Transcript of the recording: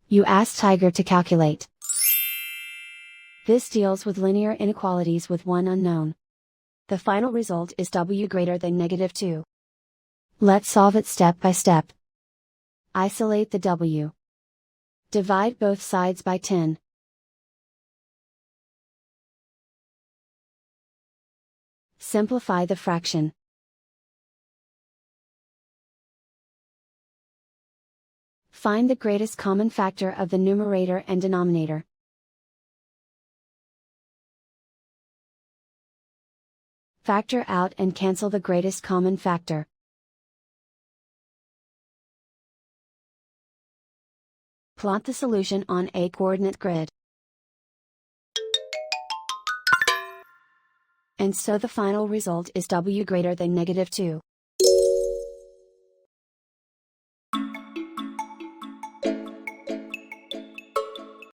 You ask Tiger to calculate. This deals with linear inequalities with one unknown. The final result is w greater than -2. Let's solve it step by step. Isolate the w. Divide both sides by 10. Simplify the fraction. Find the greatest common factor of the numerator and denominator. Factor out and cancel the greatest common factor. Plot the solution on a coordinate grid. And so the final result is w greater than -2.